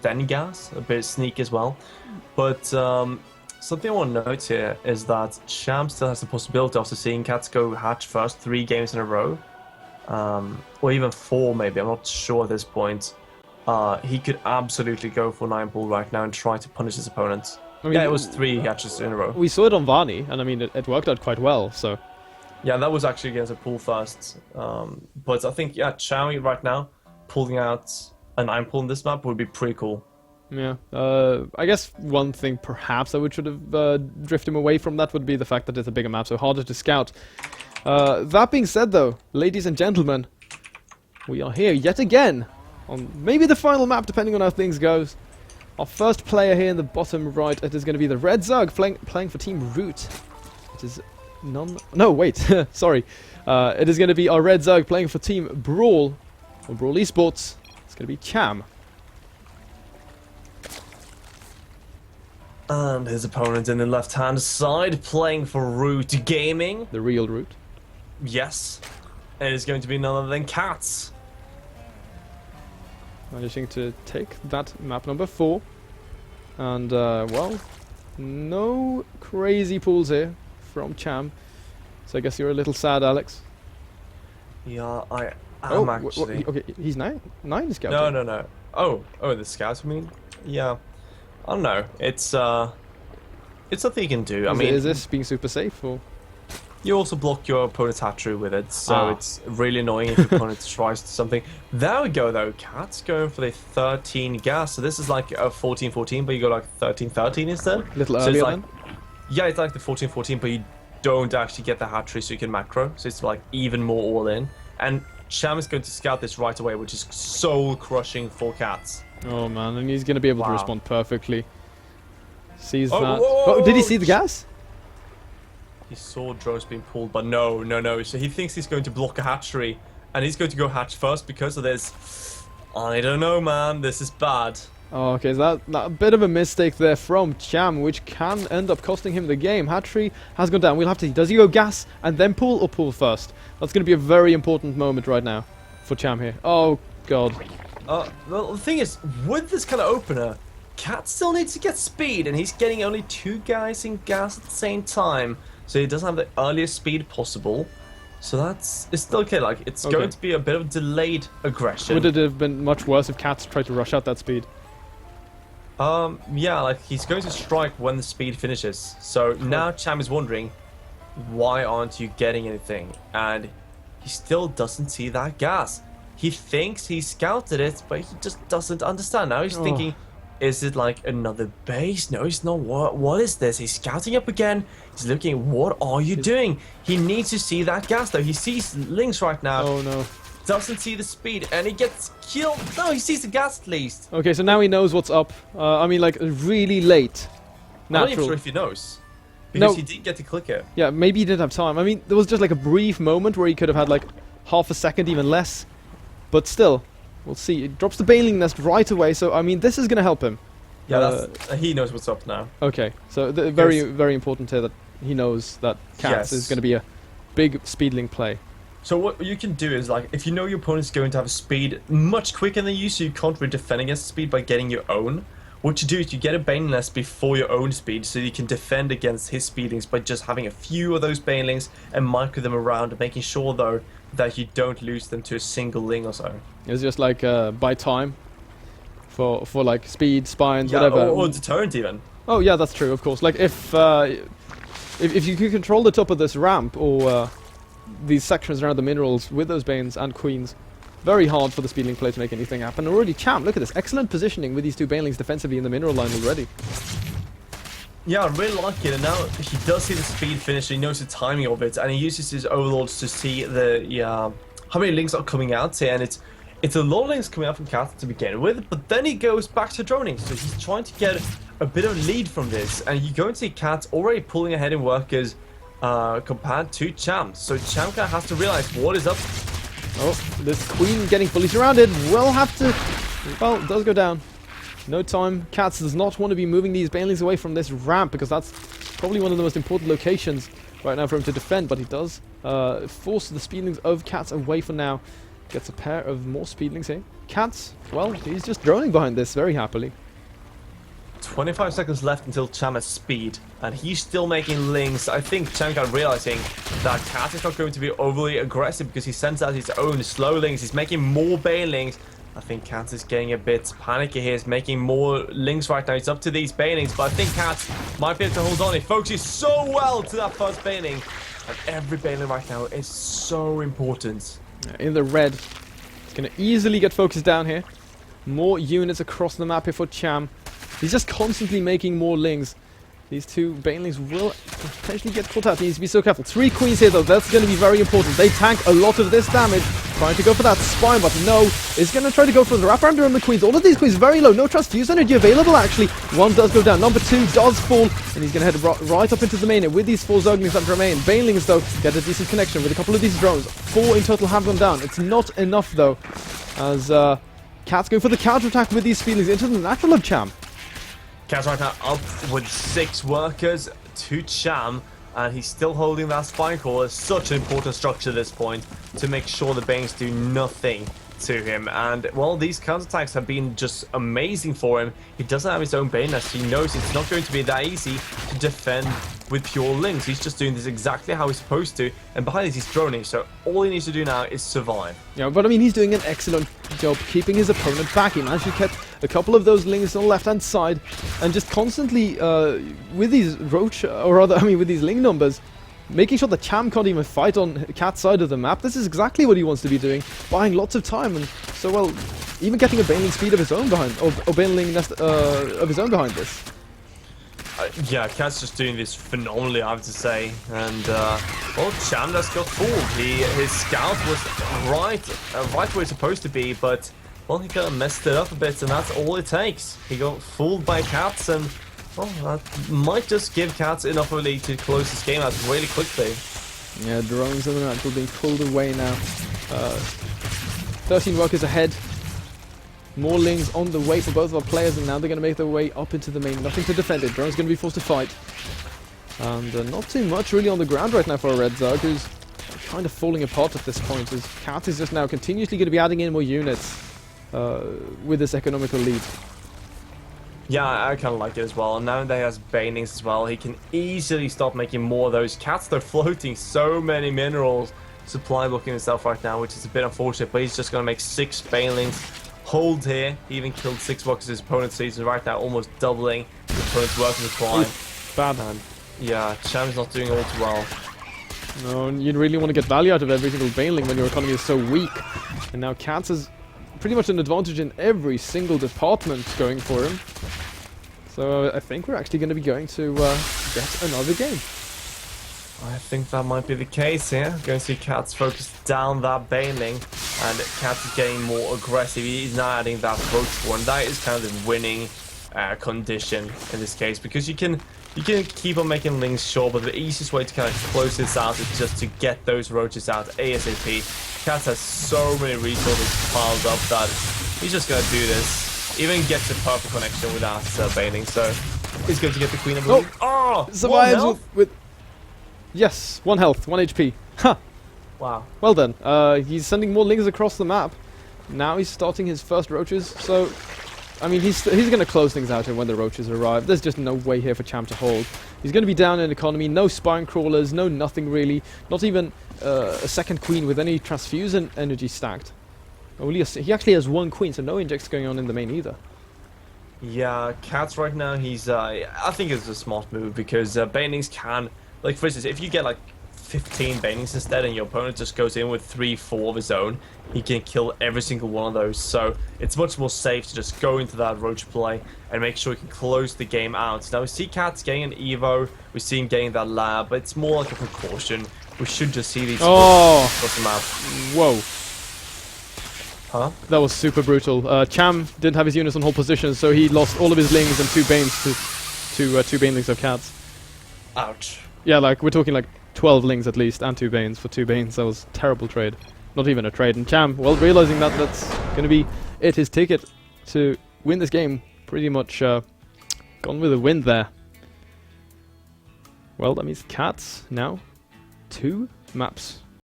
then gas, a bit sneak as well. But something I want to note here is that Cham still has the possibility after seeing CatZ go hatch first 3 games in a row, or even 4 maybe, I'm not sure at this point. He could absolutely go for 9 pull right now and try to punish his opponent. I mean, yeah, it was 3 hatches in a row. We saw it on Varney, and I mean, it worked out quite well, so... Yeah, that was actually against a pull first. But I think, yeah, Cham right now, pulling out a 9 pull in this map would be pretty cool. Yeah, I guess one thing perhaps I should have drifted him away from that would be the fact that it's a bigger map, so harder to scout. That being said though, ladies and gentlemen, we are here yet again, on maybe the final map depending on how things goes. Our first player here in the bottom right, it is going to be the Red Zug playing for Team Root. It is no, wait, sorry. It is going to be our Red Zug playing for Team Brawl, or Brawl Esports. It's going to be Cham. And his opponent in the left-hand side playing for Root Gaming. The real Root. Yes. It is going to be none other than CatZ. Managing to take that map number 4. And, well, no crazy pulls here from Cham. So I guess you're a little sad, Alex. Yeah, I am actually. Okay, he's 9 scout. No. Oh, the scouts, I mean? Yeah. I don't know. It's something you can do. Is this being super safe, or? You also block your opponent's hatchery with it, so it's really annoying if your opponent tries something. There we go, though. CatZ going for the 13 gas, so this is like a 14-14, but you go like 13-13 instead. A little so earlier then? Yeah, it's like the 14-14, but you don't actually get the hatchery, so you can macro, so it's like even more all in. And Cham is going to scout this right away, which is soul-crushing for CatZ. Oh man, and he's going to be able to respond perfectly. Sees that. Whoa. Oh, did he see the gas? He saw drones being pulled, but no. So he thinks he's going to block a hatchery, and he's going to go hatch first because of this. I don't know, man. This is bad. Oh, okay, so that a bit of a mistake there from Cham, which can end up costing him the game. Hatchery has gone down. We'll have to see. Does he go gas and then pull, or pull first? That's going to be a very important moment right now for Cham here. Oh, God. Well, the thing is, with this kind of opener, CatZ still needs to get speed, and he's getting only 2 guys in gas at the same time. So he doesn't have the earliest speed possible. So it's still okay. Like, it's going to be a bit of delayed aggression. Would it have been much worse if CatZ tried to rush out that speed? Yeah, like, he's going to strike when the speed finishes. So now Cham is wondering, why aren't you getting anything? And he still doesn't see that gas. He thinks he scouted it, but he just doesn't understand. Now he's thinking, is it like another base? No, it's not. What is this? He's scouting up again. He's looking. What are you doing? He needs to see that gas, though. He sees links right now. Oh, no. Doesn't see the speed, and he gets killed. No, he sees the gas at least. Okay, so now he knows what's up. I mean, like, really late. I'm not even sure if he knows. Because he didn't get to click it. Yeah, maybe he didn't have time. I mean, there was just like a brief moment where he could have had like half a second, even less. But still, we'll see. It drops the Baneling Nest right away, so I mean, this is going to help him. Yeah, he knows what's up now. Okay, so very, very important here that he knows that CatZ is going to be a big speedling play. So what you can do is, like, if you know your opponent's going to have a speed much quicker than you, so you can't really defend against speed by getting your own, what you do is you get a Baneling Nest before your own speed, so you can defend against his speedlings by just having a few of those Banelings and micro them around, and making sure, though, that you don't lose them to a single ling or so. It's just like buy time for like speed, spines, whatever. Or deterrent even. Oh yeah, that's true, of course. Like if you can control the top of this ramp or these sections around the minerals with those Banes and Queens, very hard for the speedling play to make anything happen. Already Cham, look at this, excellent positioning with these 2 Banelings defensively in the mineral line already. Yeah, I really like it, and now he does see the speed finish, he knows the timing of it, and he uses his overlords to see how many links are coming out here, and it's a lot of links coming out from CatZ to begin with, but then he goes back to droning, so he's trying to get a bit of a lead from this, and you're going to see CatZ already pulling ahead in workers compared to Cham, so Cham kind of has to realize what is up. Oh, this Queen getting fully surrounded will have to, well, it does go down. No time. CatZ does not want to be moving these Banelings away from this ramp, because that's probably one of the most important locations right now for him to defend, but he does force the speedlings of CatZ away for now. Gets a pair of more speedlings here. CatZ, well, he's just droning behind this very happily. 25 seconds left until Cham has speed, and he's still making links. I think Cham got realizing that CatZ is not going to be overly aggressive because he sends out his own slow links. He's making more banelings. I think CatZ is getting a bit panicky here. He's making more links right now. It's up to these banelings, but I think CatZ might be able to hold on. He focuses so well to that first baneling, and every baneling right now is so important. In the red, it's going to easily get focused down here. More units across the map here for Cham. He's just constantly making more lings. These two banelings will potentially get caught out. He needs to be so careful. 3 queens here though, that's going to be very important. They tank a lot of this damage. Trying to go for that spine, but no. Is going to try to go for the wraparound on the queens. All of these queens very low. No transfuse energy available actually. One does go down. Number 2 does fall. And he's going to head right up into the main with these 4 Zerglings that remain. Banelings though get a decent connection with a couple of these drones. 4 in total have gone down. It's not enough though. As CatZ going for the counterattack with these feelings into the natural of Cham. CatZ right now up with 6 workers to Cham, and he's still holding that spine core. It's such an important structure at this point to make sure the bangs do nothing to him. And well, these counterattacks have been just amazing for him. He doesn't have his own bane nest. He knows it's not going to be that easy to defend with pure links. He's just doing this exactly how he's supposed to, and behind this he's droning, so all he needs to do now is survive. Yeah, but I mean, he's doing an excellent job keeping his opponent back. He managed to get a couple of those lings on the left-hand side, and just constantly with these roach, or rather, I mean, with these ling numbers, making sure that Cham can't even fight on CatZ side of the map. This is exactly what he wants to be doing, buying lots of time, and so well, even getting a baneling speed of his own behind, or baneling nest of his own behind this. Yeah, CatZ just doing this phenomenally, I have to say. And well, Cham just got fooled. His scout was right where it's supposed to be, but well, he kind of messed it up a bit, and that's all it takes. He got fooled by CatZ, and well, that might just give CatZ enough of a lead to close this game out really quickly. Yeah, drones in the natural being pulled away now. 13 workers ahead. More lings on the way for both of our players, and now they're going to make their way up into the main. Nothing to defend it. Drone's going to be forced to fight. And not too much really on the ground right now for a Red Zerg, who's kind of falling apart at this point, as CatZ is just now continuously going to be adding in more units with this economical lead. Yeah, I kind of like it as well. And now that he has banelings as well, he can easily start making more of those. CatZ, they're floating so many minerals, supply blocking himself right now, which is a bit unfortunate, but he's just going to make 6 banelings. Hold here. He even killed 6 workers his opponent's season right now, almost doubling his opponent's working decline. Bad. And yeah, Cham's not doing all too well. No, you really want to get value out of every single baneling when your economy is so weak. And now CatZ has pretty much an advantage in every single department going for him. So I think we're actually going to be going to get another game. I think that might be the case here. Going to see CatZ focus down that baneling, and CatZ is getting more aggressive. He's now adding that roach war, and that is kind of the winning condition in this case, because you can keep on making lings, sure, but the easiest way to kind of close this out is just to get those roaches out ASAP. CatZ has so many resources piled up that he's just going to do this. Even gets a perfect connection with that baneling, so he's going to get the queen of the league. Oh! Survives with yes, 1 health, 1 HP. Ha! Wow. Well done. He's sending more lings across the map. Now he's starting his first roaches, so I mean, he's going to close things out when the roaches arrive. There's just no way here for Cham to hold. He's going to be down in economy, no spine crawlers, no nothing really, not even a second queen with any transfusion energy stacked. He actually has 1 queen, so no injects going on in the main either. Yeah, CatZ right now, he's I think it's a smart move, because banelings can, like for instance, if you get like 15 banelings instead and your opponent just goes in with 3-4 of his own, he can kill every single one of those. So it's much more safe to just go into that roach play and make sure he can close the game out. Now we see CatZ getting an evo, we see him getting that lab, but it's more like a precaution. We should just see these across the map. Whoa. Huh? That was super brutal. Cham didn't have his units on hold position, so he lost all of his lings and 2 banes to 2 banelings of CatZ. Ouch. Yeah, like we're talking like 12 lings at least and 2 banes for 2 banes. That was a terrible trade. Not even a trade. And Cham, well, realizing that that's going to be it, his ticket to win this game, pretty much gone with a win there. Well, that means CatZ now 2 maps